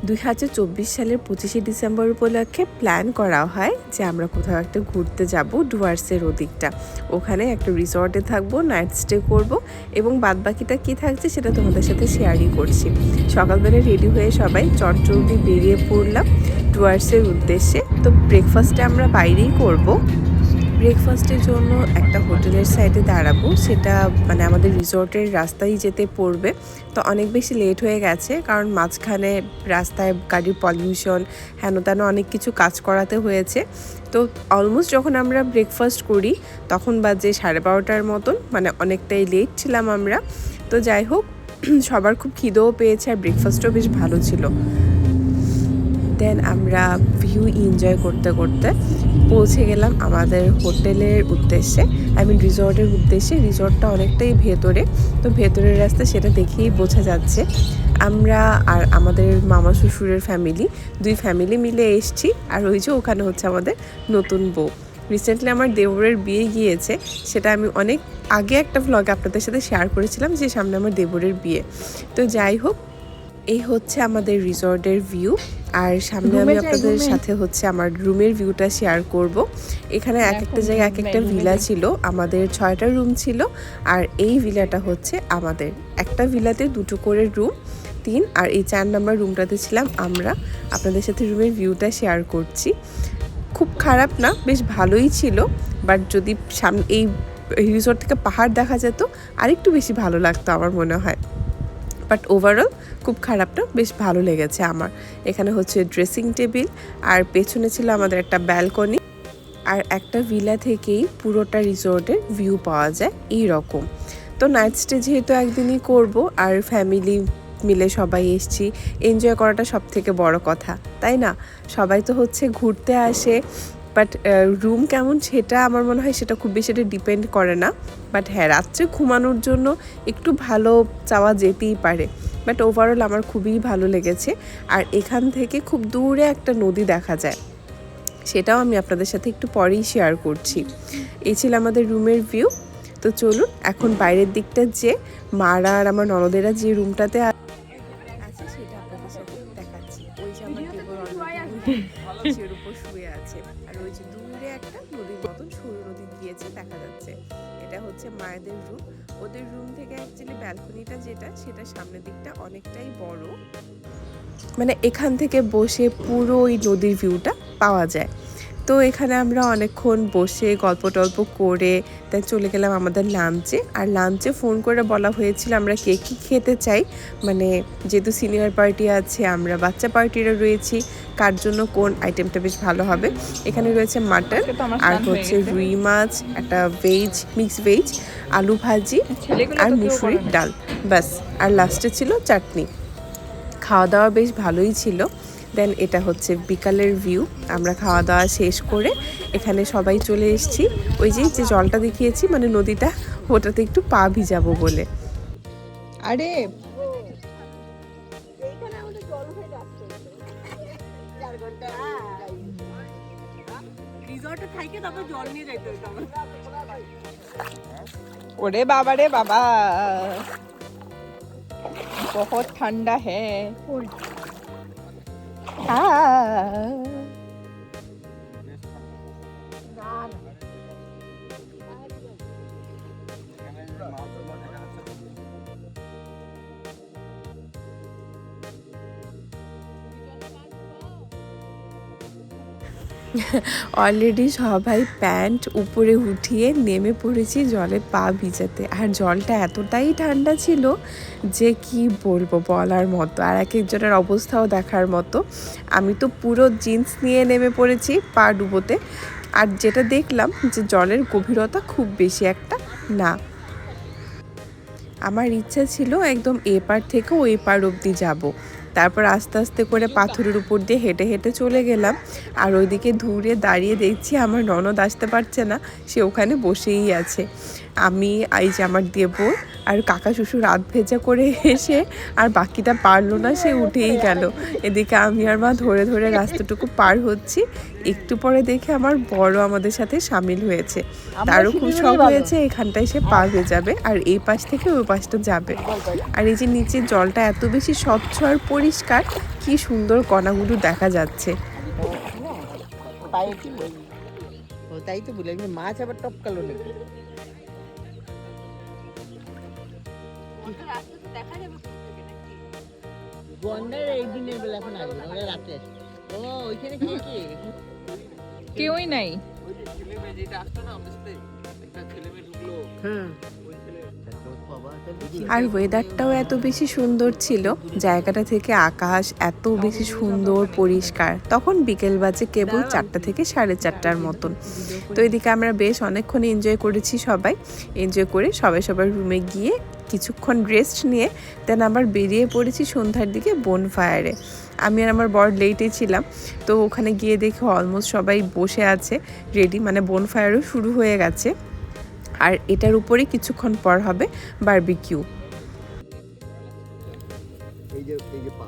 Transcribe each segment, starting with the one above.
2024 সালের 25শে ডিসেম্বর উপলক্ষে প্ল্যান করা হয় যে আমরা কোথাও একটা ঘুরতে যাব ডুয়ার্সের ওদিকটা। ওখানে একটা রিসর্টে থাকবো, নাইট স্টে করব এবং বাদবাকিটা কী থাকছে সেটা তোমাদের সাথে শেয়ারই করছি। সকালবেলা রেডি হয়ে সবাই চটজলদি বেরিয়ে পড়লাম ডুয়ার্সের উদ্দেশ্যে। তো ব্রেকফাস্টে আমরা বাইরেই করব। ব্রেকফাস্টের জন্য একটা হোটেলের সাইডে দাঁড়াবো, সেটা মানে আমাদের রিসর্টের রাস্তায় যেতে পড়বে। তো অনেক বেশি লেট হয়ে গেছে, কারণ মাঝখানে রাস্তায় গাড়ির পলিউশন হেন তেন অনেক কিছু কাজ করাতে হয়েছে। তো অলমোস্ট যখন আমরা ব্রেকফাস্ট করি তখন বাজে 12:30টার মতন, মানে অনেকটাই লেট ছিলাম আমরা। তো যাই হোক, সবার খুব খিদেও পেয়েছে আর ব্রেকফাস্টও বেশ ভালো ছিল। দেন আমরা ভিউ এনজয় করতে করতে পৌঁছে গেলাম আমাদের হোটেলের উদ্দেশ্যে, রিসর্টের উদ্দেশ্যে। রিসর্টটা অনেকটাই ভেতরে, তো ভেতরের রাস্তা সেটা দেখেই বোঝা যাচ্ছে। আমরা আর আমাদের মামা শ্বশুরের ফ্যামিলি, দুই ফ্যামিলি মিলে এসছি। আর ওই যে ওখানে হচ্ছে আমাদের নতুন বউ। রিসেন্টলি আমার দেবরের বিয়ে গিয়েছে, সেটা আমি অনেক আগে একটা ভ্লগে আপনাদের সাথে শেয়ার করেছিলাম যে সামনে আমার দেবরের বিয়ে। তো যাই হোক, এই হচ্ছে আমাদের রিসর্টের ভিউ। আর সামনে আমি আপনাদের সাথে হচ্ছে আমার রুমের ভিউটা শেয়ার করব। এখানে এক একটা জায়গায় এক একটা ভিলা ছিল, আমাদের 6টা রুম ছিল। আর এই ভিলাটা হচ্ছে আমাদের, একটা ভিলাতে 2টো করে রুম, 3। আর এই 4 নম্বর রুমটাতে ছিলাম আমরা। আপনাদের সাথে রুমের ভিউটা শেয়ার করছি। খুব খারাপ না, বেশ ভালোই ছিল। বাট যদি সামনে এই রিসর্ট থেকে পাহাড় দেখা যেত আরেকটু বেশি ভালো লাগতো আমার মনে হয়। বাট ওভারঅল খুব খারাপ না, বেশ ভালো লেগেছে আমার। এখানে হচ্ছে ড্রেসিং টেবিল, আর পেছনে ছিল আমাদের একটা ব্যালকনি। আর একটা ভিলা থেকেই পুরোটা রিসর্টের ভিউ পাওয়া যায় এই রকম। তো নাইট স্টে যেহেতু একদিনই করব, আর ফ্যামিলি মিলে সবাই এসছি, এনজয় করাটা সব থেকে বড় কথা, তাই না? সবাই তো হচ্ছে ঘুরতে আসে, বাট রুম কেমন সেটা আমার মনে হয় সেটা খুব বেশি ডিপেন্ড করে না। বাট হ্যাঁ, রাত্রে ঘুমানোর জন্য একটু ভালো চাওয়া যেতেই পারে। বাট ওভারঅল আমার খুবই ভালো লেগেছে। আর এখান থেকে খুব দূরে একটা নদী দেখা যায়, সেটাও আমি আপনাদের সাথে একটু পরেই শেয়ার করছি। এই ছিল আমাদের রুমের ভিউ। তো চলুন এখন বাইরের দিকটা যে মারা আর আমার ননদেরা যে রুমটাতে আছে সেটা আপনাদের সাথে দেখাচ্ছি। ওই যে আমার দেবর অলরেডি উপর শুয়ে আছে, আর ওই যে দূরে একটা নদীর মতন সরু নদী গিয়েছে দেখা যাচ্ছে। এটা হচ্ছে মায়েদের রুম। ওদের রুম থেকে অ্যাকচুয়ালি ব্যালকনিটা যেটা, সেটা সামনের দিকটা অনেকটাই বড়, মানে এখান থেকে বসে পুরো ওই নদীর ভিউটা পাওয়া যায়। তো এখানে আমরা অনেকক্ষণ বসে গল্প টল্প করে তাই চলে গেলাম আমাদের লাঞ্চে। আর লাঞ্চে ফোন করে বলা হয়েছিল আমরা কে কী খেতে চাই, মানে যেহেতু সিনিয়র পার্টি আছে, আমরা বাচ্চা পার্টিরা রয়েছি, কার জন্য কোন আইটেমটা বেশ ভালো হবে। এখানে রয়েছে মাটন, আর হচ্ছে রুই মাছ, একটা ভেজ, মিক্স ভেজ, আলু ভাজি আর মুসুরির ডাল, ব্যাস। আর লাস্টে ছিল চাটনি। খাওয়া দাওয়া বেশ ভালোই ছিল। দেন এটা হচ্ছে বিকালের ভিউ। আমরা খাওয়া দাওয়া শেষ করে এখানে সবাই চলে এসেছি। ওই যে জলটা দেখিয়েছি, মানে নদীটা, ওটাতে একটু পা ভিজাবো বলে। আরে ওরে বাবা রে বাবা, बहुत ठंडा है। অলরেডি সবাই প্যান্ট উপরে উঠিয়ে নেমে পড়েছি জলে পা ভিজাতে। আর জলটা এতটাই ঠান্ডা ছিল যে কি বলবো, বলার মতো। আর এক একজনের অবস্থাও দেখার মতো। আমি তো পুরো জিন্স নিয়ে নেমে পড়েছি পা ডুবোতে। আর যেটা দেখলাম যে জলের গভীরতা খুব বেশি একটা না। আমার ইচ্ছা ছিল একদম এপার থেকে ওই পার অবধি যাব। তারপর আস্তে আস্তে করে পাথরের উপর দিয়ে হেঁটে হেঁটে চলে গেলাম। আর ওইদিকে দূরে দাঁড়িয়ে দেখছি আমার ননদ আসতে পারছে না, সে ওখানে বসেই আছে। আমি এই যে আমার দেবর আর কাকা শ্বশুর রাত ভেজা করে এসে আর বাকিটা পারলো না, সে উঠেই গেল। এদিকে আমি আর মা ধরে ধরে রাস্তাটুকু পার হচ্ছি। একটু পরে দেখে আমার বড় আমাদের সাথে সামিল হয়েছে, তারও খুব শখ হয়েছে এখানটায় সে পার হয়ে যাবে আর এই পাশ থেকে ওই পাশটা যাবে। আর এই যে নিচের জলটা এত বেশি স্বচ্ছ আর পরিষ্কার, কি সুন্দর কণাগুলো দেখা যাচ্ছে। তাই তো বলে মাছ আবার টপকালো নাকি। গন্ডার এই দিনের বেলা এখন আসবে, আমরা রাতে আসবে। ও ওইখানে কি কি কেউই নাই। আর ওয়েদারটাও এত বেশি সুন্দর ছিল, জায়গাটা থেকে আকাশ এত বেশি সুন্দর পরিষ্কার। তখন বিকেল বাজে কেবল 4টা থেকে 4:30টার মতন। তো এদিকে আমরা বেশ অনেকক্ষণ এনজয় করেছি, সবাই এনজয় করে সবাই সবার রুমে গিয়ে কিছুক্ষণ রেস্ট নিয়ে দেন আবার বেরিয়ে পড়েছি সন্ধ্যার দিকে বনফায়ারে। আমি আর আমার বর লেটে ছিলাম, তো ওখানে গিয়ে দেখে অলমোস্ট সবাই বসে আছে রেডি, মানে বনফায়ারও শুরু হয়ে গেছে। আর এটার উপরে কিছুক্ষণ পর হবে বারবিকিউ। এই যে পা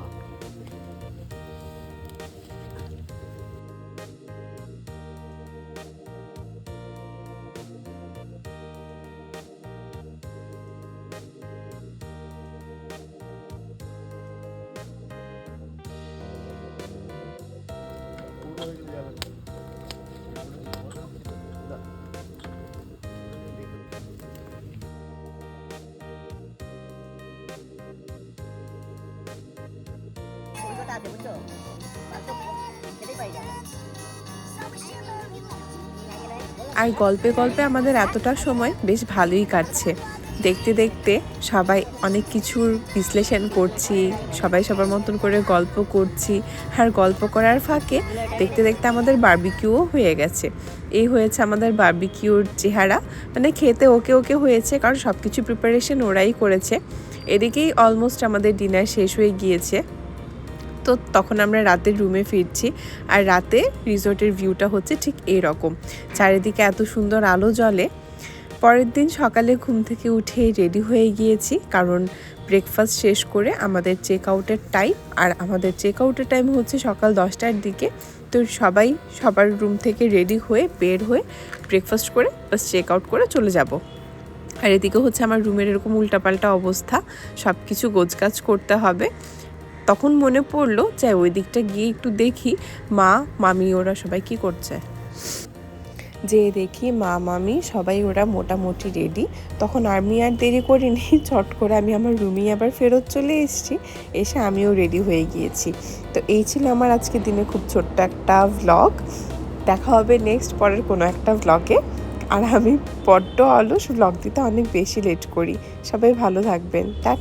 আর গল্পে গল্পে আমাদের এতটা সময় বেশ ভালোই কাটছে। দেখতে দেখতে সবাই অনেক কিছুর বিশ্লেষণ করছি, সবাই সবার মতন করে গল্প করছি। আর গল্প করার ফাঁকে দেখতে দেখতে আমাদের বারবিকিউও হয়ে গেছে। এই হয়েছে আমাদের বারবিকিউর চেহারা, মানে খেতে ওকে ওকে হয়েছে, কারণ সব কিছু প্রিপারেশন ওরাই করেছে। এদিকেই অলমোস্ট আমাদের ডিনার শেষ হয়ে গিয়েছে। তো তখন আমরা রাতের রুমে ফিরছি, আর রাতে রিসোর্টের ভিউটা হচ্ছে ঠিক এরকম, চারিদিকে এত সুন্দর আলো জ্বলে। পরের দিন সকালে ঘুম থেকে উঠে রেডি হয়ে গিয়েছি, কারণ ব্রেকফাস্ট শেষ করে আমাদের চেক আউটের টাইম, আর আমাদের চেক আউটের টাইম হচ্ছে সকাল 10টার দিকে। তো সবাই সবার রুম থেকে রেডি হয়ে বের হয়ে ব্রেকফাস্ট করে বাস চেক আউট করে চলে যাব। আর এদিকে হচ্ছে আমার রুমের এরকম উল্টাপাল্টা অবস্থা, সব কিছু গোছগাছ করতে হবে। তখন মনে পড়লো যে ওই দিকটা গিয়ে একটু দেখি মা মামি ওরা সবাই কি করছে। যে দেখি মা মামি সবাই ওরা মোটামুটি রেডি। তখন আমি আর দেরি করিনি, চট করে আমি আমার রুমেই আবার ফেরত চলে এসেছি, এসে আমিও রেডি হয়ে গিয়েছি। তো এই ছিল আমার আজকে দিনে খুব ছোট্ট একটা ভ্লগ। দেখা হবে নেক্সট পরের কোনো একটা ভ্লগে। আর আমি বড্ড অলস, ভ্লগ দিতে অনেক বেশি লেট করি। সবাই ভালো থাকবেন, টাটা।